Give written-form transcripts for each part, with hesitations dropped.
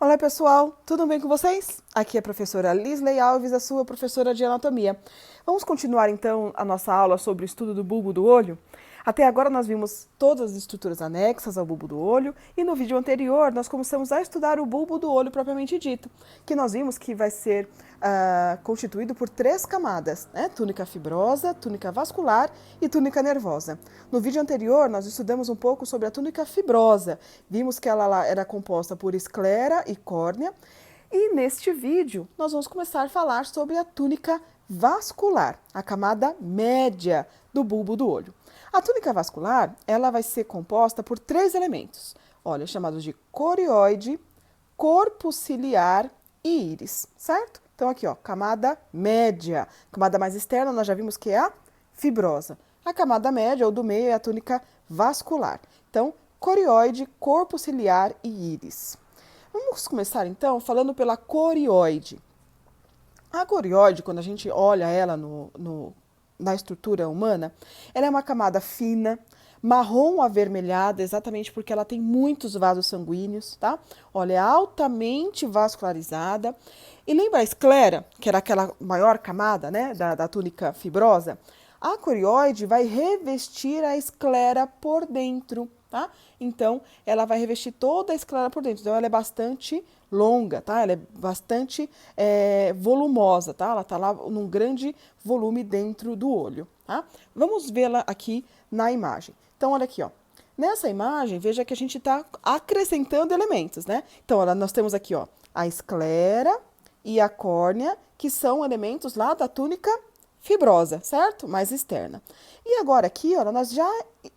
Olá pessoal, tudo bem com vocês? Aqui é a professora Lisley Alves, a sua professora de anatomia. Vamos continuar então a nossa aula sobre o estudo do bulbo do olho? Até agora nós vimos todas as estruturas anexas ao bulbo do olho e no vídeo anterior nós começamos a estudar o bulbo do olho propriamente dito, que nós vimos que vai ser constituído por 3 camadas, né? Túnica fibrosa, túnica vascular e túnica nervosa. No vídeo anterior nós estudamos um pouco sobre a túnica fibrosa, vimos que ela era composta por esclera e córnea, e neste vídeo nós vamos começar a falar sobre a túnica vascular, a camada média do bulbo do olho. A túnica vascular, ela vai ser composta por 3 elementos, olha, chamados de corióide, corpo ciliar e íris, certo? Então aqui, ó, camada média. Camada mais externa, nós já vimos que é a fibrosa. A camada média, ou do meio, é a túnica vascular. Então, corióide, corpo ciliar e íris. Vamos começar, então, falando pela corióide. A corióide, quando a gente olha ela na estrutura humana, ela é uma camada fina, marrom avermelhada, exatamente porque ela tem muitos vasos sanguíneos, tá? Olha, é altamente vascularizada. E lembra a esclera, que era aquela maior camada, né, da túnica fibrosa? A corióide vai revestir a esclera por dentro, tá? Então, ela vai revestir toda a esclera por dentro. Então, ela é bastante longa, tá? Ela é bastante volumosa, tá? Ela tá lá num grande volume dentro do olho, tá? Vamos vê-la aqui na imagem. Então, olha aqui, ó. Nessa imagem, veja que a gente está acrescentando elementos, né? Então, olha, nós temos aqui, ó, a esclera e a córnea, que são elementos lá da túnica fibrosa, certo? Mais externa. E agora aqui, ó, nós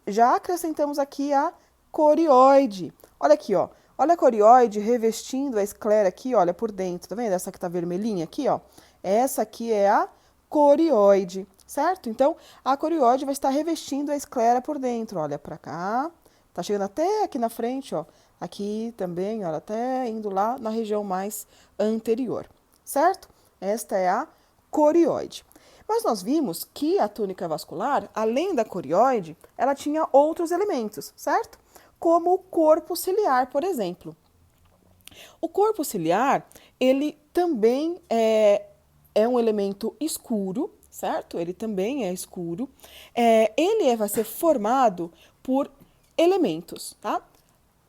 já acrescentamos aqui a corióide. Olha aqui, ó. Olha a corióide revestindo a esclera aqui, olha, por dentro. Tá vendo? Essa que tá vermelhinha aqui, ó. Essa aqui é a corióide, certo? Então, a corióide vai estar revestindo a esclera por dentro. Olha pra cá. Tá chegando até aqui na frente, ó. Aqui também, olha, até indo lá na região mais anterior, certo? Esta é a corióide. Mas nós vimos que a túnica vascular, além da corióide, ela tinha outros elementos, certo? Como o corpo ciliar, por exemplo. O corpo ciliar, ele também é um elemento escuro, certo? Ele também é escuro. Ele vai ser formado por elementos, tá?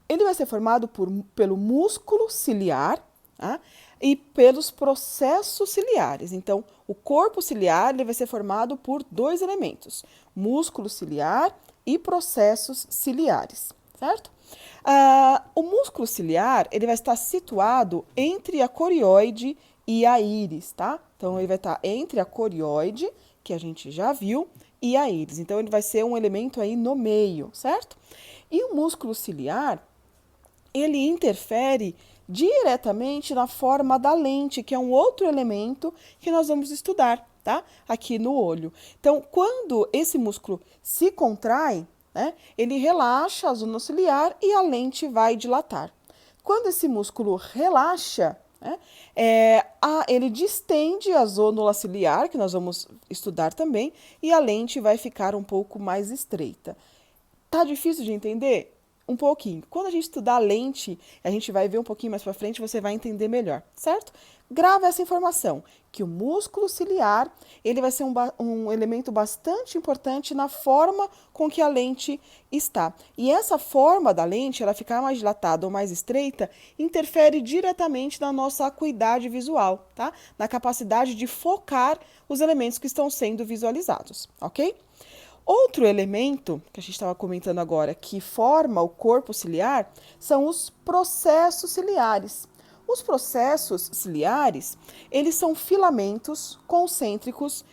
Ele vai ser formado pelo músculo ciliar, tá? E pelos processos ciliares. Então, o corpo ciliar ele vai ser formado por 2 elementos, músculo ciliar e processos ciliares, certo? O músculo ciliar ele vai estar situado entre a corióide e a íris, tá? Então, ele vai estar entre a corióide, que a gente já viu, e a íris. Então, ele vai ser um elemento aí no meio, certo? E o músculo ciliar, ele interfere diretamente na forma da lente, que é um outro elemento que nós vamos estudar, tá? Aqui no olho. Então, quando esse músculo se contrai, né, ele relaxa a zona ciliar e a lente vai dilatar. Quando esse músculo relaxa, né, ele distende a zônula ciliar, que nós vamos estudar também, e a lente vai ficar um pouco mais estreita. Tá difícil de entender? Um pouquinho. Quando a gente estudar a lente, a gente vai ver um pouquinho mais para frente, você vai entender melhor, certo? Grava essa informação, que o músculo ciliar, ele vai ser um elemento bastante importante na forma com que a lente está. E essa forma da lente, ela ficar mais dilatada ou mais estreita, interfere diretamente na nossa acuidade visual, tá? Na capacidade de focar os elementos que estão sendo visualizados, ok? Outro elemento que a gente estava comentando agora que forma o corpo ciliar são os processos ciliares. Os processos ciliares, eles são filamentos concêntricos,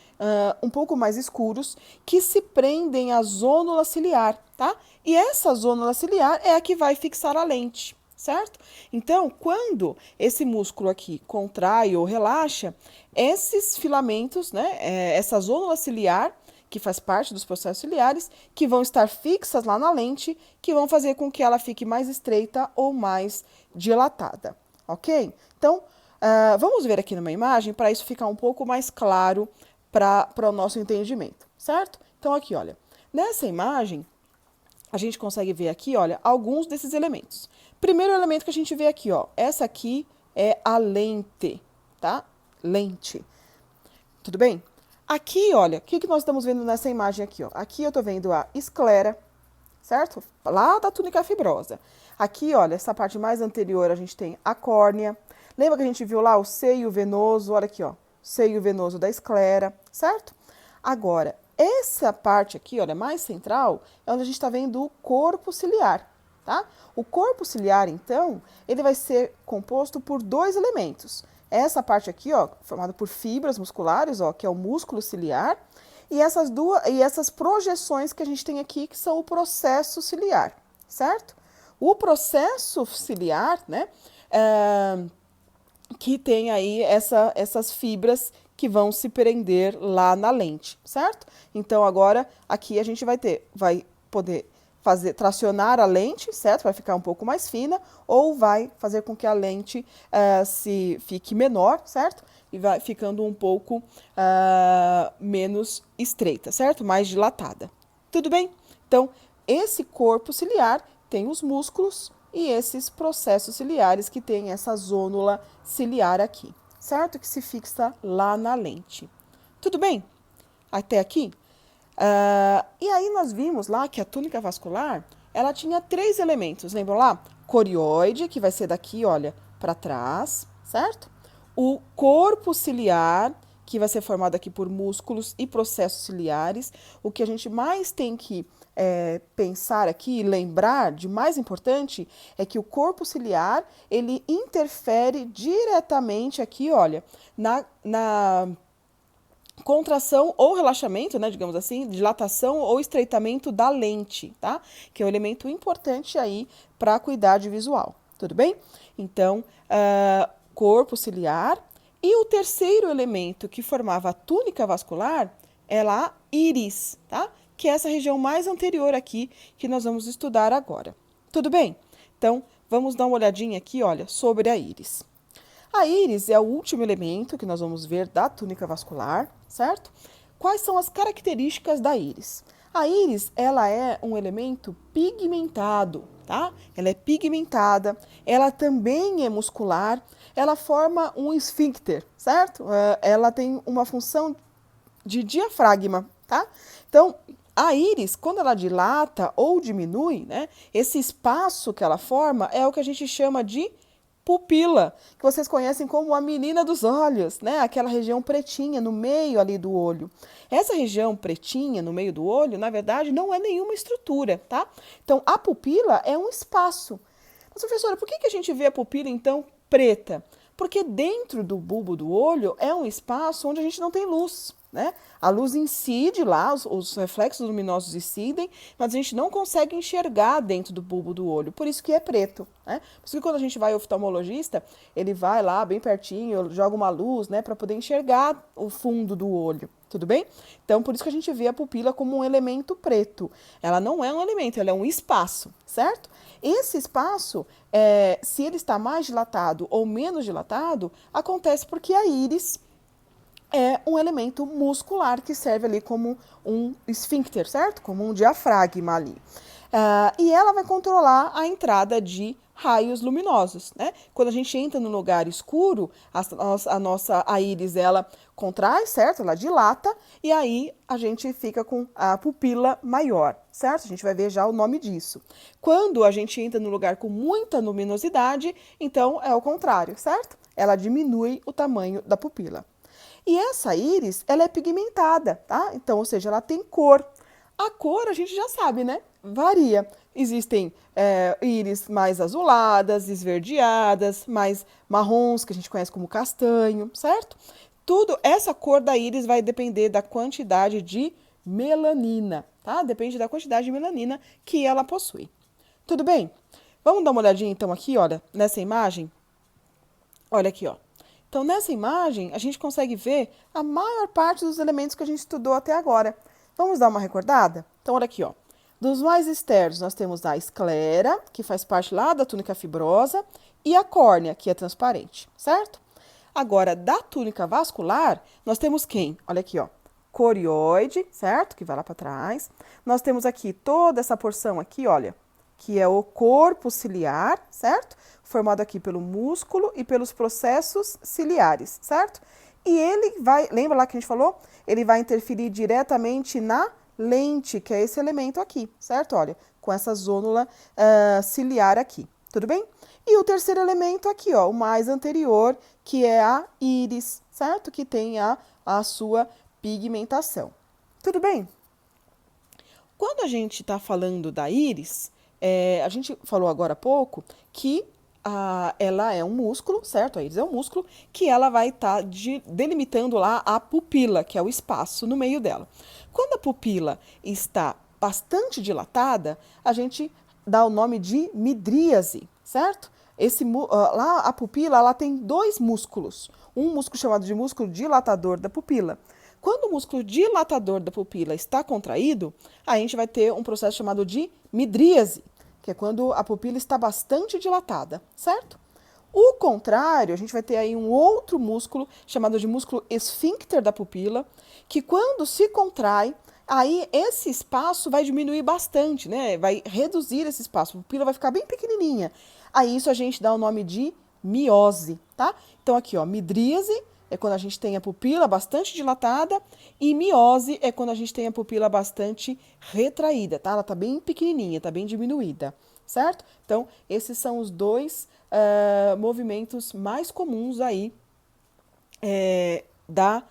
um pouco mais escuros, que se prendem à zônula ciliar, tá? E essa zônula ciliar é a que vai fixar a lente, certo? Então, quando esse músculo aqui contrai ou relaxa, esses filamentos, né, essa zônula ciliar, que faz parte dos processos ciliares, que vão estar fixas lá na lente, que vão fazer com que ela fique mais estreita ou mais dilatada, ok? Então, vamos ver aqui numa imagem para isso ficar um pouco mais claro para o nosso entendimento, certo? Então, aqui, olha, nessa imagem, a gente consegue ver aqui, olha, alguns desses elementos. Primeiro elemento que a gente vê aqui, ó. Essa aqui é a lente, tá? Lente. Tudo bem? Aqui, olha, o que nós estamos vendo nessa imagem aqui, ó? Aqui eu tô vendo a esclera, certo? Lá da túnica fibrosa. Aqui, olha, essa parte mais anterior a gente tem a córnea. Lembra que a gente viu lá o seio venoso? Olha aqui, ó. Seio venoso da esclera, certo? Agora, essa parte aqui, olha, mais central, é onde a gente está vendo o corpo ciliar, tá? O corpo ciliar, então, ele vai ser composto por dois elementos. Essa parte aqui, ó, formada por fibras musculares, ó, que é o músculo ciliar, e essas projeções que a gente tem aqui, que são o processo ciliar, certo? O processo ciliar, né, que tem aí essas fibras que vão se prender lá na lente, certo? Então, agora, aqui a gente vai poder tracionar a lente, certo? Vai ficar um pouco mais fina, ou vai fazer com que a lente se fique menor, certo? E vai ficando um pouco menos estreita, certo? Mais dilatada. Tudo bem? Então, esse corpo ciliar tem os músculos e esses processos ciliares que tem essa zônula ciliar aqui, certo? Que se fixa lá na lente. Tudo bem? Até aqui? E aí nós vimos lá que a túnica vascular, ela tinha 3 elementos, lembram lá? Corioide, que vai ser daqui, olha, para trás, certo? O corpo ciliar, que vai ser formado aqui por músculos e processos ciliares. O que a gente mais tem que pensar aqui e lembrar de mais importante é que o corpo ciliar, ele interfere diretamente aqui, olha, na contração ou relaxamento, né, digamos assim, dilatação ou estreitamento da lente, tá? Que é um elemento importante aí para a acuidade visual, tudo bem? Então, corpo ciliar. E o terceiro elemento que formava a túnica vascular é a íris, tá? Que é essa região mais anterior aqui que nós vamos estudar agora. Tudo bem? Então, vamos dar uma olhadinha aqui, olha, sobre a íris. A íris é o último elemento que nós vamos ver da túnica vascular, certo? Quais são as características da íris? A íris, ela é um elemento pigmentado, tá? Ela é pigmentada, ela também é muscular, ela forma um esfíncter, certo? Ela tem uma função de diafragma, tá? Então, a íris, quando ela dilata ou diminui, né, esse espaço que ela forma é o que a gente chama de pupila, que vocês conhecem como a menina dos olhos, né? Aquela região pretinha no meio ali do olho. Essa região pretinha no meio do olho, na verdade, não é nenhuma estrutura, tá? Então, a pupila é um espaço. Mas, professora, por que a gente vê a pupila, então, preta? Porque dentro do bulbo do olho é um espaço onde a gente não tem luz, né? A luz incide lá, os reflexos luminosos incidem, mas a gente não consegue enxergar dentro do bulbo do olho, por isso que é preto, né? Por isso que quando a gente vai ao oftalmologista, ele vai lá bem pertinho, joga uma luz, né, para poder enxergar o fundo do olho, tudo bem? Então, por isso que a gente vê a pupila como um elemento preto. Ela não é um elemento, ela é um espaço, certo? Esse espaço, se ele está mais dilatado ou menos dilatado, acontece porque a íris é um elemento muscular que serve ali como um esfíncter, certo? Como um diafragma ali. E ela vai controlar a entrada de raios luminosos, né? Quando a gente entra no lugar escuro, a íris, ela contrai, certo? Ela dilata e aí a gente fica com a pupila maior, certo? A gente vai ver já o nome disso. Quando a gente entra no lugar com muita luminosidade, então é o contrário, certo? Ela diminui o tamanho da pupila. E essa íris, ela é pigmentada, tá? Então, ou seja, ela tem cor. A cor a gente já sabe, né? Varia. Existem íris mais azuladas, esverdeadas, mais marrons, que a gente conhece como castanho, certo? Essa cor da íris vai depender da quantidade de melanina, tá? Depende da quantidade de melanina que ela possui. Tudo bem? Vamos dar uma olhadinha então aqui, olha, nessa imagem. Olha aqui, ó. Então, nessa imagem, a gente consegue ver a maior parte dos elementos que a gente estudou até agora. Vamos dar uma recordada? Então, olha aqui, ó. Dos mais externos, nós temos a esclera, que faz parte lá da túnica fibrosa, e a córnea, que é transparente, certo? Agora, da túnica vascular, nós temos quem? Olha aqui, ó. Corioide, certo? Que vai lá para trás. Nós temos aqui toda essa porção aqui, olha, que é o corpo ciliar, certo? Formado aqui pelo músculo e pelos processos ciliares, certo? E ele vai, lembra lá que a gente falou? Ele vai interferir diretamente na lente, que é esse elemento aqui, certo? Olha, com essa zônula ciliar aqui, tudo bem? E o terceiro elemento aqui, ó, o mais anterior, que é a íris, certo? Que tem a sua pigmentação. Tudo bem? Quando a gente está falando da íris, a gente falou agora há pouco que ela é um músculo, certo? A íris é um músculo que ela vai estar delimitando lá a pupila, que é o espaço no meio dela. Quando a pupila está bastante dilatada, a gente dá o nome de midríase, certo? Lá a pupila ela tem dois músculos. Um músculo chamado de músculo dilatador da pupila. Quando o músculo dilatador da pupila está contraído, a gente vai ter um processo chamado de midríase, que é quando a pupila está bastante dilatada, certo? O contrário, a gente vai ter aí um outro músculo chamado de músculo esfíncter da pupila, que quando se contrai, aí esse espaço vai diminuir bastante, né? Vai reduzir esse espaço, a pupila vai ficar bem pequenininha. Aí isso a gente dá o nome de miose, tá? Então aqui, ó, midríase é quando a gente tem a pupila bastante dilatada e miose é quando a gente tem a pupila bastante retraída, tá? Ela tá bem pequenininha, tá bem diminuída, certo? Então, esses são os dois movimentos mais comuns aí da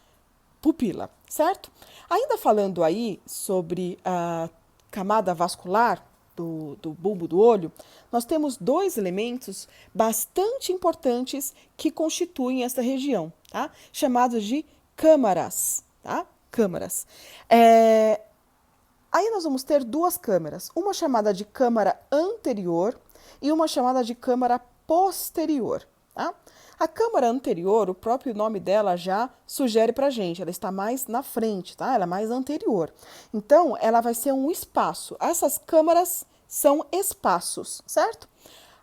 pupila, certo? Ainda falando aí sobre a camada vascular do bulbo do olho, nós temos dois elementos bastante importantes que constituem essa região, tá? Chamados de câmaras, tá? Câmaras. Aí nós vamos ter duas câmaras, uma chamada de câmara anterior e uma chamada de câmara posterior, tá? A câmara anterior, o próprio nome dela já sugere pra gente, ela está mais na frente, tá? Ela é mais anterior. Então, ela vai ser um espaço. Essas câmaras são espaços, certo?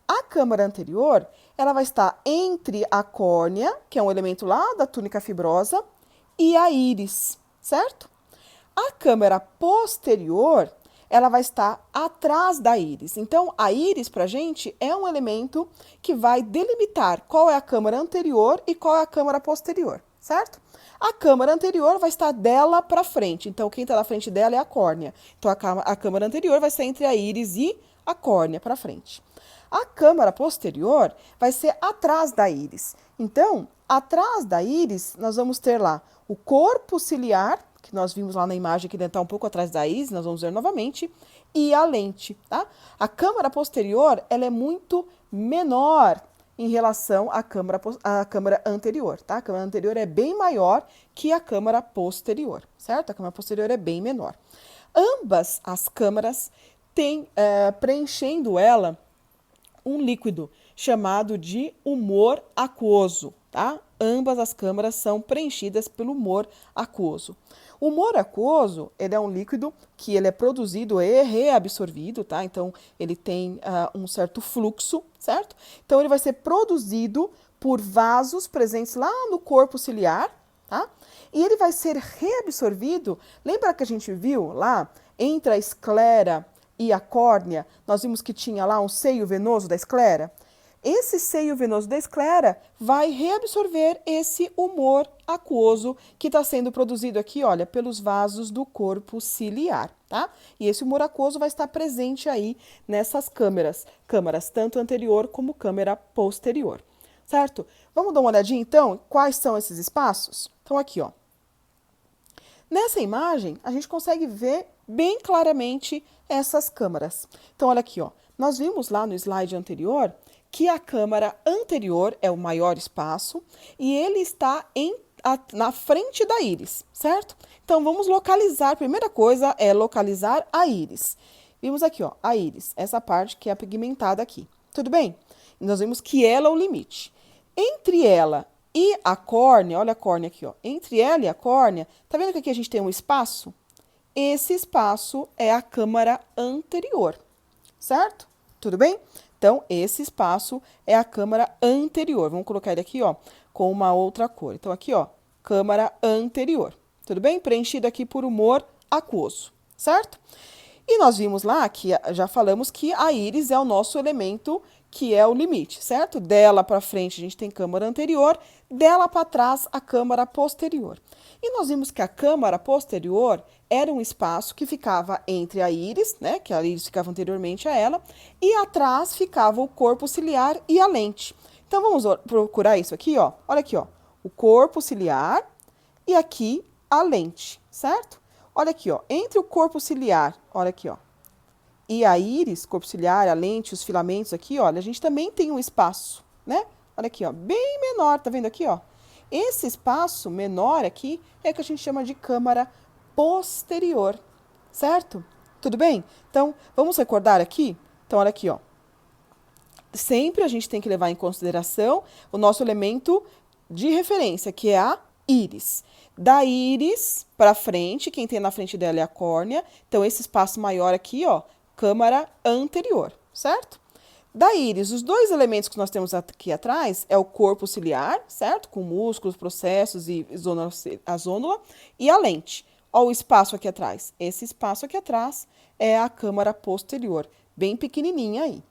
A câmara anterior, ela vai estar entre a córnea, que é um elemento lá da túnica fibrosa, e a íris, certo? A câmara posterior, ela vai estar atrás da íris. Então, a íris, para a gente, é um elemento que vai delimitar qual é a câmara anterior e qual é a câmara posterior, certo? A câmara anterior vai estar dela para frente. Então, quem está na frente dela é a córnea. Então, a câmara anterior vai ser entre a íris e a córnea para frente. A câmara posterior vai ser atrás da íris. Então, atrás da íris, nós vamos ter lá o corpo ciliar, que nós vimos lá na imagem que está um pouco atrás da íris, nós vamos ver novamente, e a lente, tá? A câmara posterior, ela é muito menor em relação à câmara anterior, tá? A câmara anterior é bem maior que a câmara posterior, certo? A câmara posterior é bem menor. Ambas as câmaras têm, preenchendo ela, um líquido chamado de humor aquoso, tá? Ambas as câmaras são preenchidas pelo humor aquoso. O humor aquoso, ele é um líquido que ele é produzido e reabsorvido, tá? Então, ele tem um certo fluxo, certo? Então, ele vai ser produzido por vasos presentes lá no corpo ciliar, tá? E ele vai ser reabsorvido, lembra que a gente viu lá, entre a esclera e a córnea, nós vimos que tinha lá um seio venoso da esclera? Esse seio venoso da esclera vai reabsorver esse humor aquoso que está sendo produzido aqui, olha, pelos vasos do corpo ciliar, tá? E esse humor aquoso vai estar presente aí nessas câmaras tanto anterior como câmara posterior, certo? Vamos dar uma olhadinha, então, quais são esses espaços? Então, aqui, ó. Nessa imagem, a gente consegue ver bem claramente essas câmaras. Então, olha aqui, ó. Nós vimos lá no slide anterior que a câmara anterior é o maior espaço e ele está na frente da íris, certo? Então, vamos localizar. A primeira coisa é localizar a íris. Vimos aqui, ó, a íris, essa parte que é pigmentada aqui. Tudo bem? E nós vimos que ela é o limite. Entre ela e a córnea, olha a córnea aqui, ó. Entre ela e a córnea, tá vendo que aqui a gente tem um espaço? Esse espaço é a câmara anterior, certo? Tudo bem? Então, esse espaço é a câmara anterior. Vamos colocar ele aqui, ó, com uma outra cor. Então, aqui, ó, câmara anterior. Tudo bem? Preenchido aqui por humor aquoso, certo? E nós vimos lá que já falamos que a íris é o nosso elemento que é o limite, certo? Dela para frente a gente tem câmara anterior, dela para trás a câmara posterior. E nós vimos que a câmara posterior era um espaço que ficava entre a íris, né, que a íris ficava anteriormente a ela, e atrás ficava o corpo ciliar e a lente. Então vamos procurar isso aqui, ó. Olha aqui, ó. O corpo ciliar e aqui a lente, certo? Olha aqui, ó. Entre o corpo ciliar, olha aqui, ó, e a íris, corpo ciliar, a lente, os filamentos aqui, olha, a gente também tem um espaço, né? Olha aqui, ó, bem menor, tá vendo aqui, ó? Esse espaço menor aqui é o que a gente chama de câmara posterior, certo? Tudo bem? Então, vamos recordar aqui? Então, olha aqui, ó. Sempre a gente tem que levar em consideração o nosso elemento de referência, que é a íris. Da íris para frente, quem tem na frente dela é a córnea. Então, esse espaço maior aqui, ó, câmara anterior, certo? Da íris, os dois elementos que nós temos aqui atrás é o corpo ciliar, certo? Com músculos, processos e a zônula, e a lente. Olha o espaço aqui atrás. Esse espaço aqui atrás é a câmara posterior, bem pequenininha aí,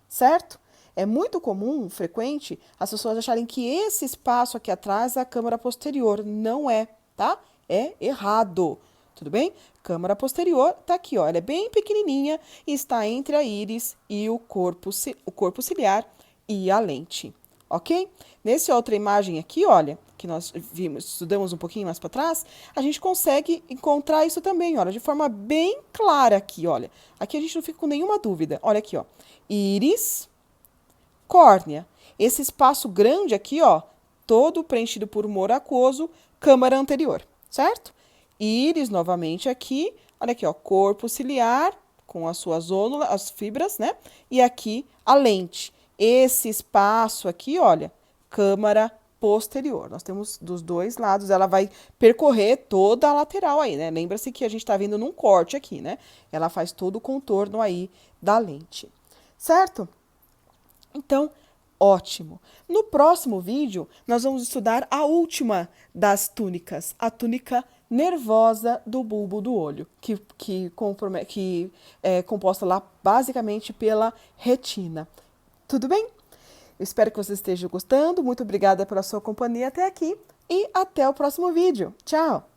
certo? É muito comum, frequente, as pessoas acharem que esse espaço aqui atrás é a câmara posterior. Não é, tá? É errado. Tudo bem? Câmara posterior tá aqui, ó. Ela é bem pequenininha e está entre a íris e o corpo ciliar e a lente, ok? Nessa outra imagem aqui, olha, que nós vimos, estudamos um pouquinho mais para trás, a gente consegue encontrar isso também, olha, de forma bem clara aqui, olha. Aqui a gente não fica com nenhuma dúvida. Olha aqui, ó. Íris, córnea. Esse espaço grande aqui, ó, todo preenchido por humor aquoso, câmara anterior, certo? Íris, novamente aqui, olha aqui, ó, corpo ciliar, com a sua zônula, as fibras, né? E aqui a lente. Esse espaço aqui, olha, câmara posterior. Nós temos dos dois lados, ela vai percorrer toda a lateral aí, né? Lembra-se que a gente está vindo num corte aqui, né? Ela faz todo o contorno aí da lente, certo? Então, ótimo. No próximo vídeo, nós vamos estudar a última das túnicas, a túnica nervosa do bulbo do olho, que é composta lá basicamente pela retina. Tudo bem? Eu espero que você esteja gostando. Muito obrigada pela sua companhia até aqui e até o próximo vídeo. Tchau!